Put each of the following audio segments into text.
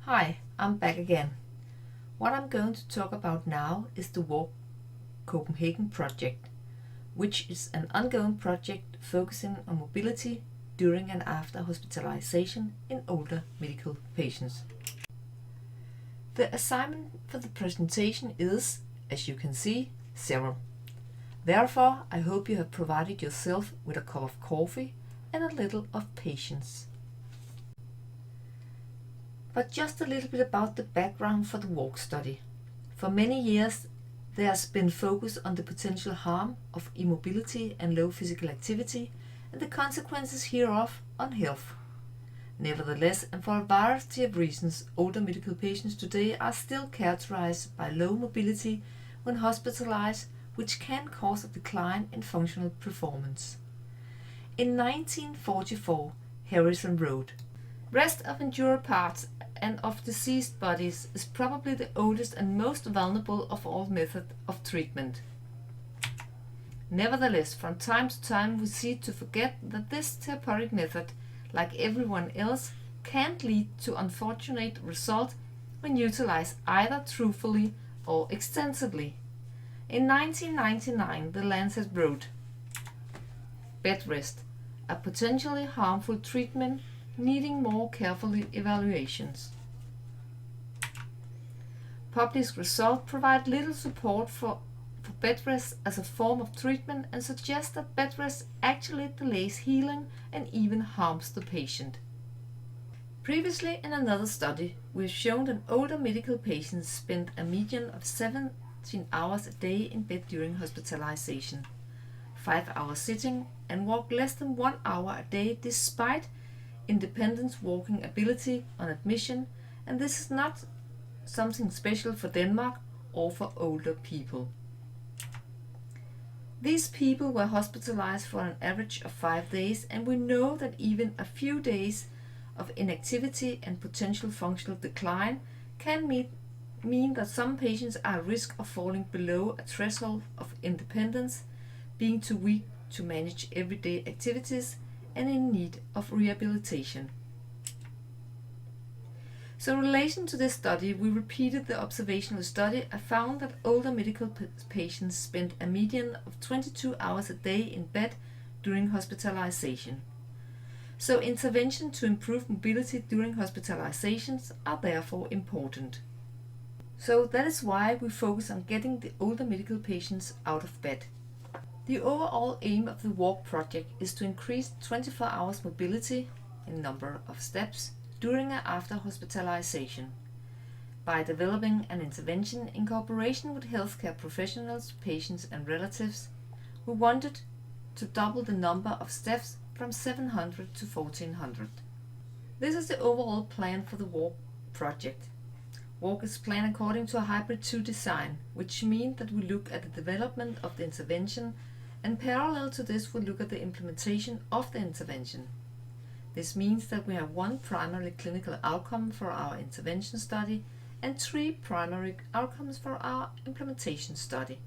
Hi, I'm back again. What I'm going to talk about now is the Walk Copenhagen project, which is an ongoing project focusing on mobility during and after hospitalization in older medical patients. The assignment for the presentation is, as you can see, several. Therefore, I hope you have provided yourself with a cup of coffee and a little of patience. But just a little bit about the background for the WALK study. For many years, there has been focus on the potential harm of immobility and low physical activity and the consequences hereof on health. Nevertheless, and for a variety of reasons, older medical patients today are still characterized by low mobility when hospitalized, which can cause a decline in functional performance. In 1944, Harrison wrote, "Rest of injured parts and of diseased bodies is probably the oldest and most vulnerable of all methods of treatment. Nevertheless, from time to time we seem to forget that this therapeutic method, like everyone else, can lead to unfortunate results when utilized either truthfully or extensively." In 1999, The Lancet wrote, "Bed rest, a potentially harmful treatment needing more careful evaluations." Published results provide little support for bed rest as a form of treatment and suggest that bed rest actually delays healing and even harms the patient. Previously, in another study, we've shown that older medical patients spend a median of 17 hours a day in bed during hospitalization, 5 hours sitting, and walk less than 1 hour a day despite independent walking ability on admission, and this is not something special for Denmark or for older people. These people were hospitalized for an average of 5 days, and we know that even a few days of inactivity and potential functional decline can mean that some patients are at risk of falling below a threshold of independence, being too weak to manage everyday activities, and in need of rehabilitation. So in relation to this study, we repeated the observational study and found that older medical patients spent a median of 22 hours a day in bed during hospitalization. So intervention to improve mobility during hospitalizations are therefore important. So that is why we focus on getting the older medical patients out of bed. The overall aim of the WALK project is to increase 24 hours mobility in number of steps during and after hospitalization. By developing an intervention in cooperation with healthcare professionals, patients and relatives, we wanted to double the number of steps from 700 to 1400. This is the overall plan for the WALK project. WALK is planned according to a hybrid 2 design, which means that we look at the development of the intervention, and parallel to this we look at the implementation of the intervention. This means that we have one primary clinical outcome for our intervention study and 3 primary outcomes for our implementation study.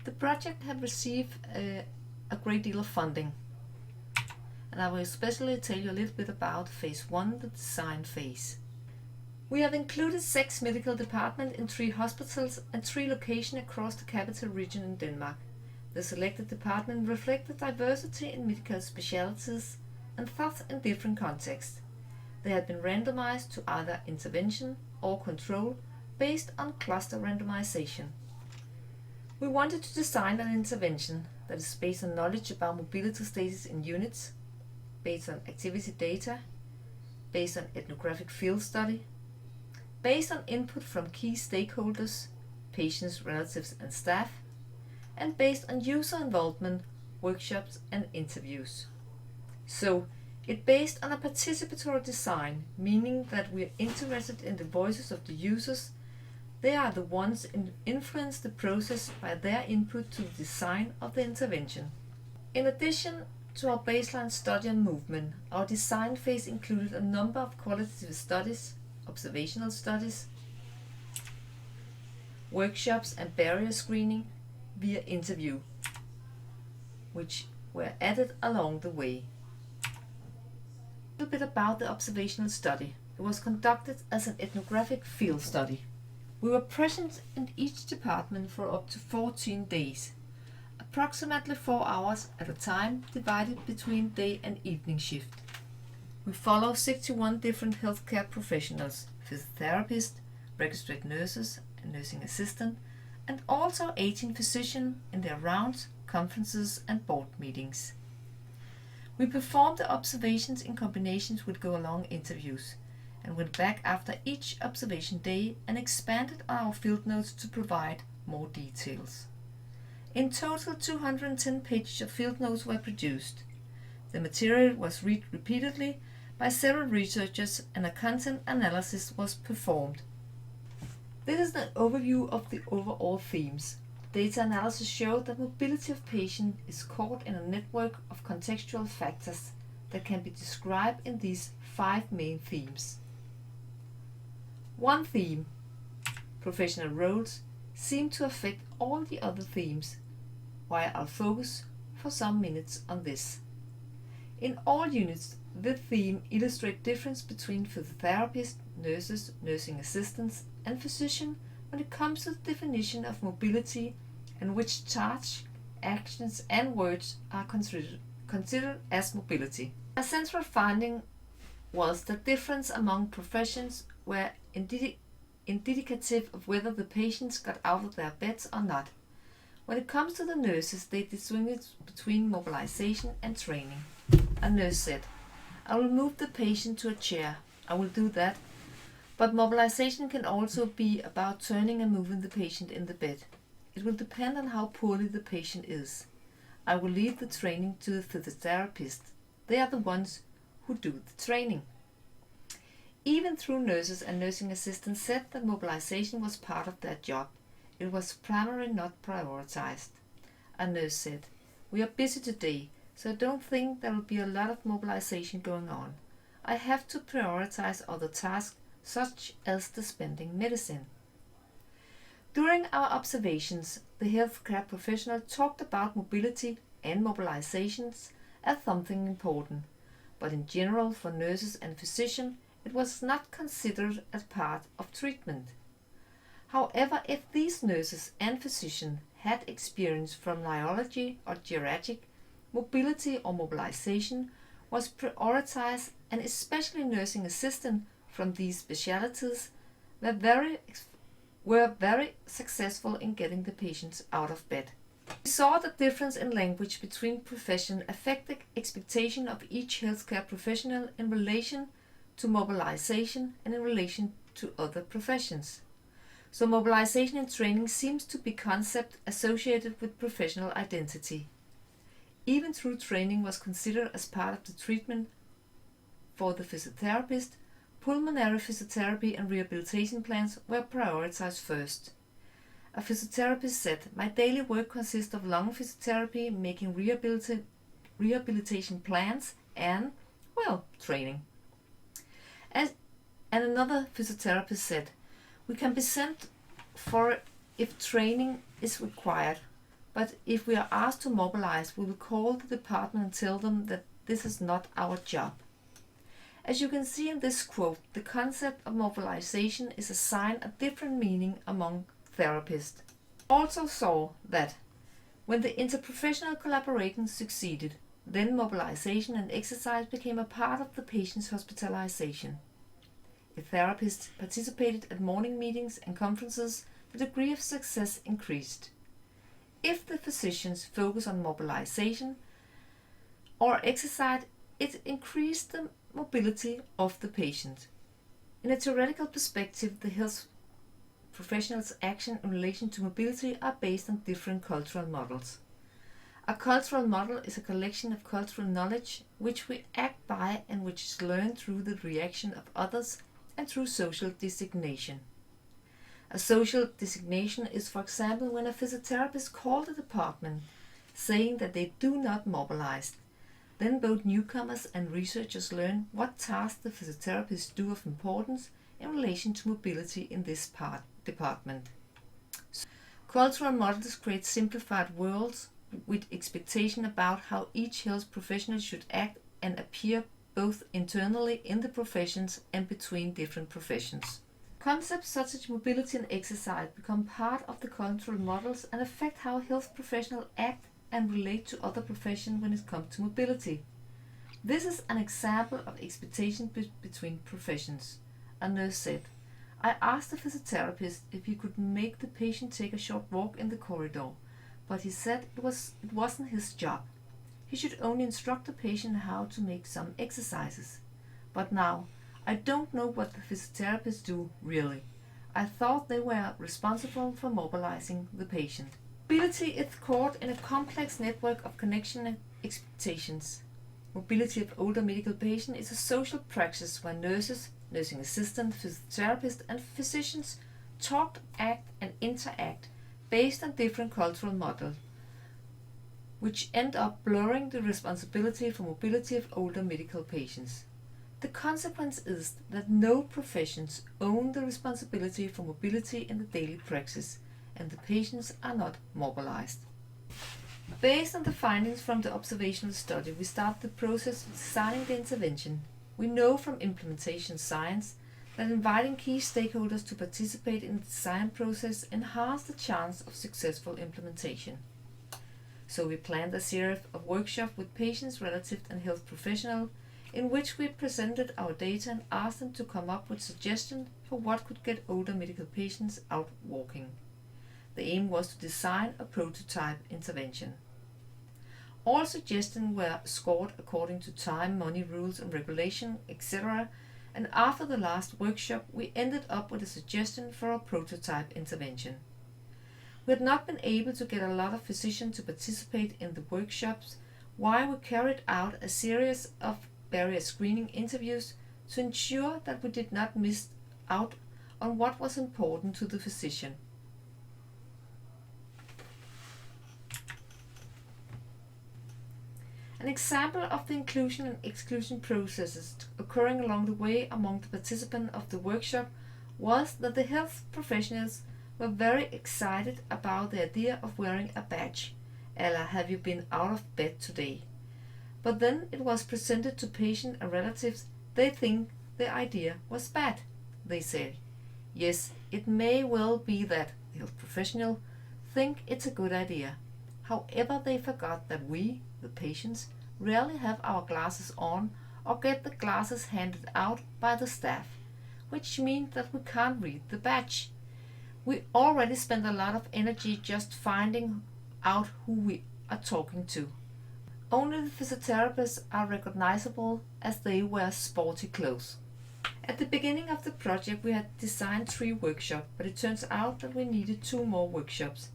The project has received a great deal of funding, and I will especially tell you a little bit about phase 1, the design phase. We have included 6 medical departments in 3 hospitals and 3 locations across the capital region in Denmark. The selected department reflect the diversity in medical specialties and thus in different contexts. They have been randomized to either intervention or control based on cluster randomization. We wanted to design an intervention that is based on knowledge about mobility status in units, based on activity data, based on ethnographic field study, based on input from key stakeholders, patients, relatives and staff, and based on user involvement, workshops and interviews. So, it's based on a participatory design, meaning that we are interested in the voices of the users. They are the ones who influence the process by their input to the design of the intervention. In addition to our baseline study on movement, our design phase included a number of qualitative studies, observational studies, workshops and barrier screening via interview, which were added along the way. A little bit about the observational study. It was conducted as an ethnographic field study. We were present in each department for up to 14 days, approximately 4 hours at a time, divided between day and evening shift. We follow 61 different healthcare professionals, physiotherapists, registered nurses and nursing assistants, and also 18 physicians in their rounds, conferences and board meetings. We performed the observations in combinations with go-along interviews, and went back after each observation day and expanded on our field notes to provide more details. In total, 210 pages of field notes were produced. The material was read repeatedly by several researchers and a content analysis was performed. This is an overview of the overall themes. Data analysis showed that mobility of patient is caught in a network of contextual factors that can be described in these 5 main themes. One theme, professional roles, seem to affect all the other themes, while I'll focus for some minutes on this. In all units, the theme illustrates difference between physiotherapists, nurses, nursing assistants, and physicians when it comes to the definition of mobility and which tasks, actions, and words are considered as mobility. A central finding was that difference among professions were indicative of whether the patients got out of their beds or not. When it comes to the nurses, they distinguished between mobilization and training. A nurse said, "I will move the patient to a chair. I will do that. But mobilization can also be about turning and moving the patient in the bed. It will depend on how poorly the patient is. I will leave the training to the physiotherapists. They are the ones who do the training." Even though nurses and nursing assistants said that mobilization was part of their job, it was primarily not prioritized. A nurse said, "We are busy today, so I don't think there will be a lot of mobilization going on. I have to prioritize other tasks, such as dispensing medicine." During our observations, the healthcare professional talked about mobility and mobilizations as something important, but in general for nurses and physicians it was not considered as part of treatment. However, if these nurses and physicians had experience from neurology or geriatric, mobility or mobilization was prioritized, and especially nursing assistants from these specialties were very successful in getting the patients out of bed. We saw the difference in language between professions affected expectation of each healthcare professional in relation to mobilization and in relation to other professions. So mobilization and training seems to be concept associated with professional identity. Even though training was considered as part of the treatment for the physiotherapist, pulmonary physiotherapy and rehabilitation plans were prioritized first. A physiotherapist said, "My daily work consists of lung physiotherapy, making rehabilitation plans, and, training." And another physiotherapist said, "We can be sent for if training is required, but if we are asked to mobilize, we will call the department and tell them that this is not our job." As you can see in this quote, the concept of mobilization is assigned a different meaning among therapists. Also saw that when the interprofessional collaboration succeeded, then mobilization and exercise became a part of the patient's hospitalization. If therapists participated at morning meetings and conferences, the degree of success increased. If the physicians focus on mobilization or exercise, it increased the mobility of the patient. In a theoretical perspective, the health professionals' action in relation to mobility are based on different cultural models. A cultural model is a collection of cultural knowledge which we act by and which is learned through the reaction of others and through social designation. A social designation is, for example, when a physiotherapist calls the department saying that they do not mobilize. Then both newcomers and researchers learn what tasks the physiotherapists do of importance in relation to mobility in this department. Cultural models create simplified worlds with expectation about how each health professional should act and appear both internally in the professions and between different professions. Concepts such as mobility and exercise become part of the cultural models and affect how health professionals act and relate to other professions when it comes to mobility. This is an example of expectation between professions. A nurse said, "I asked the physiotherapist if he could make the patient take a short walk in the corridor, but he said it wasn't his job. He should only instruct the patient how to make some exercises. But now, I don't know what the physiotherapists do, really. I thought they were responsible for mobilizing the patient." Mobility is caught in a complex network of connection and expectations. Mobility of older medical patients is a social practice where nurses, nursing assistants, physiotherapists, and physicians talk, act, and interact based on different cultural models, which end up blurring the responsibility for mobility of older medical patients. The consequence is that no professions own the responsibility for mobility in the daily practice, and the patients are not mobilized. Based on the findings from the observational study, we start the process of designing the intervention. We know from implementation science that inviting key stakeholders to participate in the design process enhances the chance of successful implementation. So we planned a series of workshops with patients, relatives, and health professionals, in which we presented our data and asked them to come up with suggestions for what could get older medical patients out walking. The aim was to design a prototype intervention. All suggestions were scored according to time, money, rules and regulation, etc. And after the last workshop, we ended up with a suggestion for a prototype intervention. We had not been able to get a lot of physicians to participate in the workshops, while we carried out a series of barrier screening interviews to ensure that we did not miss out on what was important to the physician. An example of the inclusion and exclusion processes occurring along the way among the participants of the workshop was that the health professionals were very excited about the idea of wearing a badge, a la "Have you been out of bed today?" But then it was presented to patients and relatives. They think the idea was bad. They said, "Yes, it may well be that the health professional think it's a good idea." However, they forgot that we, the patients, rarely have our glasses on or get the glasses handed out by the staff, which means that we can't read the badge. We already spend a lot of energy just finding out who we are talking to. Only the physiotherapists are recognizable as they wear sporty clothes. At the beginning of the project we had designed 3 workshops, but it turns out that we needed 2 more workshops.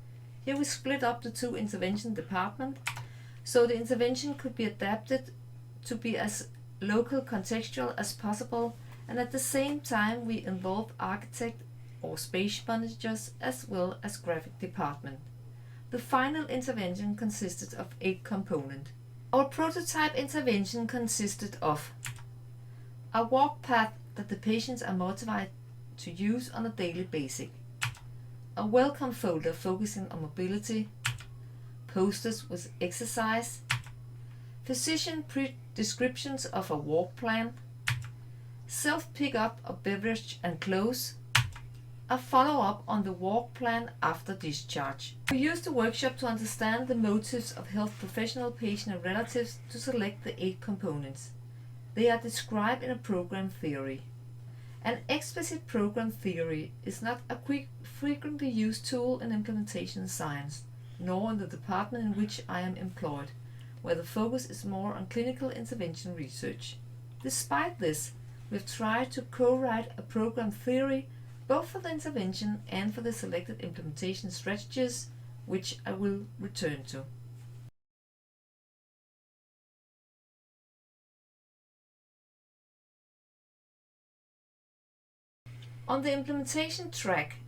Here we split up the 2 intervention departments, so the intervention could be adapted to be as local contextual as possible, and at the same time we involve architect or space managers as well as graphic department. The final intervention consisted of 8 components. Our prototype intervention consisted of a walk path that the patients are motivated to use on a daily basis, a welcome folder focusing on mobility, posters with exercise, physician descriptions of a walk plan, self-pick-up of beverage and clothes, a follow-up on the walk plan after discharge. We used the workshop to understand the motives of health professional, patient and relatives to select the 8 components. They are described in a program theory. An explicit program theory is not a frequently used tool in implementation science, nor in the department in which I am employed, where the focus is more on clinical intervention research. Despite this, we have tried to co-write a program theory both for the intervention and for the selected implementation strategies, which I will return to. On the implementation track,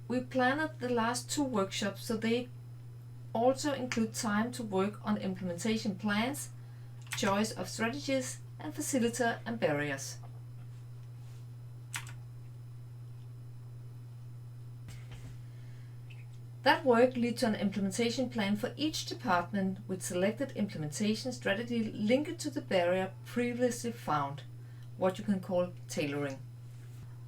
we planned the last 2 workshops so they also include time to work on implementation plans, choice of strategies, and facilitator and barriers. That work led to an implementation plan for each department with selected implementation strategy linked to the barrier previously found, what you can call tailoring.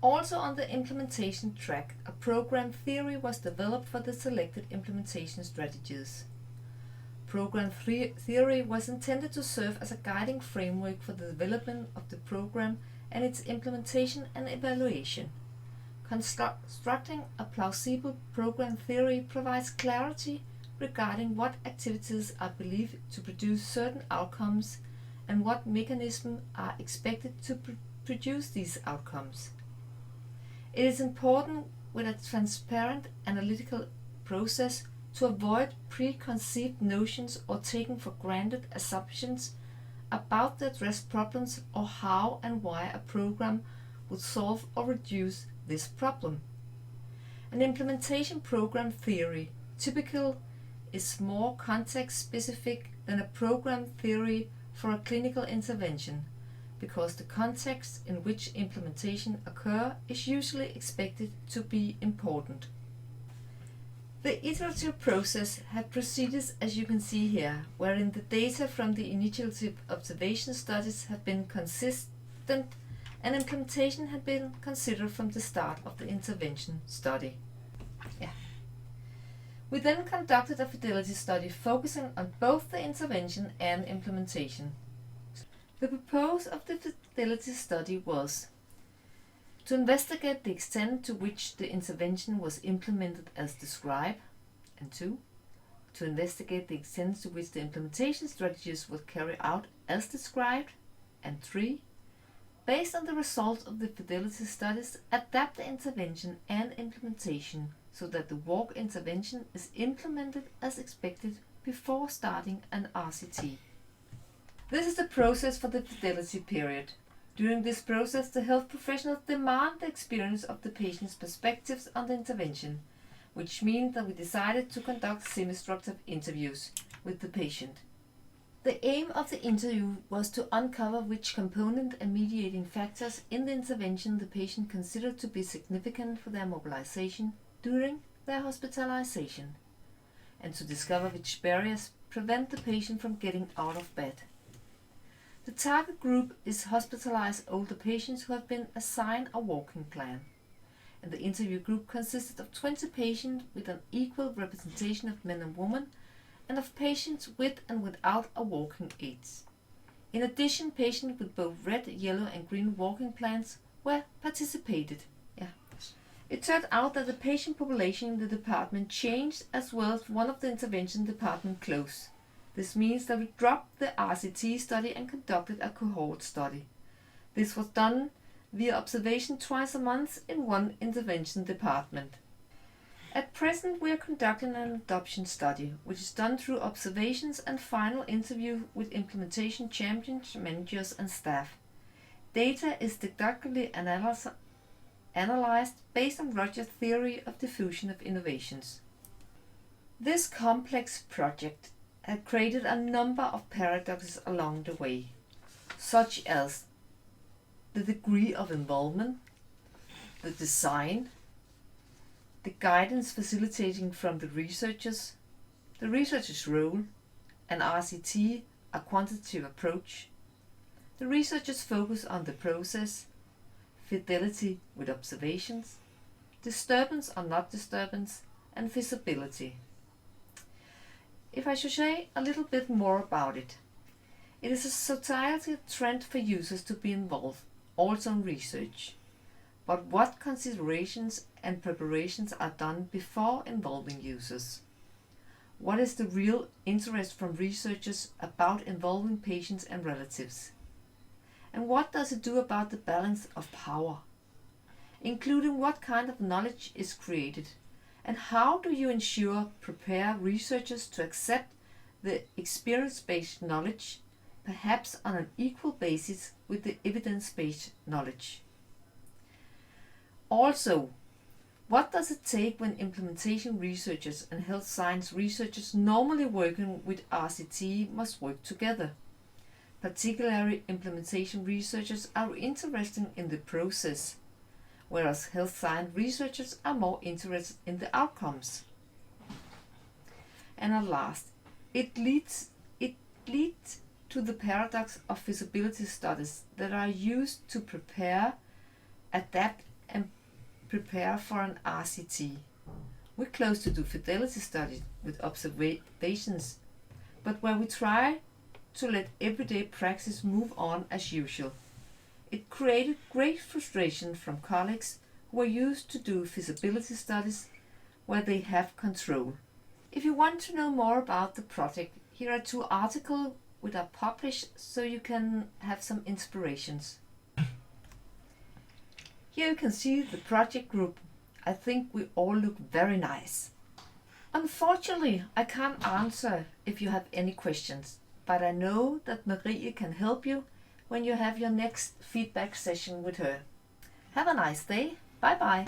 Also on the implementation track, a program theory was developed for the selected implementation strategies. Program theory was intended to serve as a guiding framework for the development of the program and its implementation and evaluation. Constructing a plausible program theory provides clarity regarding what activities are believed to produce certain outcomes and what mechanisms are expected to produce these outcomes. It is important with a transparent analytical process to avoid preconceived notions or taking for granted assumptions about the addressed problems or how and why a program would solve or reduce this problem. An implementation program theory typically is more context-specific than a program theory for a clinical intervention, because the context in which implementation occurs is usually expected to be important. The iterative process had proceeded as you can see here, wherein the data from the initial observation studies have been consistent and implementation had been considered from the start of the intervention study. We then conducted a fidelity study focusing on both the intervention and implementation. The purpose of the fidelity study was to investigate the extent to which the intervention was implemented as described, and 2. To investigate the extent to which the implementation strategies were carried out as described, and 3. Based on the results of the fidelity studies, adapt the intervention and implementation so that the walk intervention is implemented as expected before starting an RCT. This is the process for the fidelity period. During this process, the health professionals demand the experience of the patient's perspectives on the intervention, which means that we decided to conduct semi-structured interviews with the patient. The aim of the interview was to uncover which component and mediating factors in the intervention the patient considered to be significant for their mobilization during their hospitalization, and to discover which barriers prevent the patient from getting out of bed. The target group is hospitalized older patients who have been assigned a walking plan, and the interview group consisted of 20 patients with an equal representation of men and women, and of patients with and without a walking aid. In addition, patients with both red, yellow and green walking plans were participated. It turned out that the patient population in the department changed as well as one of the intervention department closed. This means that we dropped the RCT study and conducted a cohort study. This was done via observation twice a month in one intervention department. At present, we are conducting an adoption study, which is done through observations and final interview with implementation champions, managers and staff. Data is didactically analyzed based on Rogers' theory of diffusion of innovations. This complex project had created a number of paradoxes along the way, such as the degree of involvement, the design, the guidance facilitating from the researcher's role, an RCT, a quantitative approach, the researcher's focus on the process, fidelity with observations, disturbance or not disturbance, and feasibility. If I should say a little bit more about it, it is a societal trend for users to be involved, also in research. But what considerations and preparations are done before involving users? What is the real interest from researchers about involving patients and relatives? And what does it do about the balance of power? Including what kind of knowledge is created, and how do you prepare researchers to accept the experience-based knowledge, perhaps on an equal basis with the evidence-based knowledge? Also, what does it take when implementation researchers and health science researchers normally working with RCT must work together? Particularly, implementation researchers are interested in the process, whereas health science researchers are more interested in the outcomes. And at last, it leads to the paradox of feasibility studies that are used to prepare, adapt and prepare for an RCT. We're close to do fidelity studies with observations, but where we try to let everyday practice move on as usual. It created great frustration from colleagues who are used to do feasibility studies where they have control. If you want to know more about the project, here are 2 articles which are published so you can have some inspirations. Here you can see the project group. I think we all look very nice. Unfortunately, I can't answer if you have any questions, but I know that Marie can help you when you have your next feedback session with her. Have a nice day. Bye bye.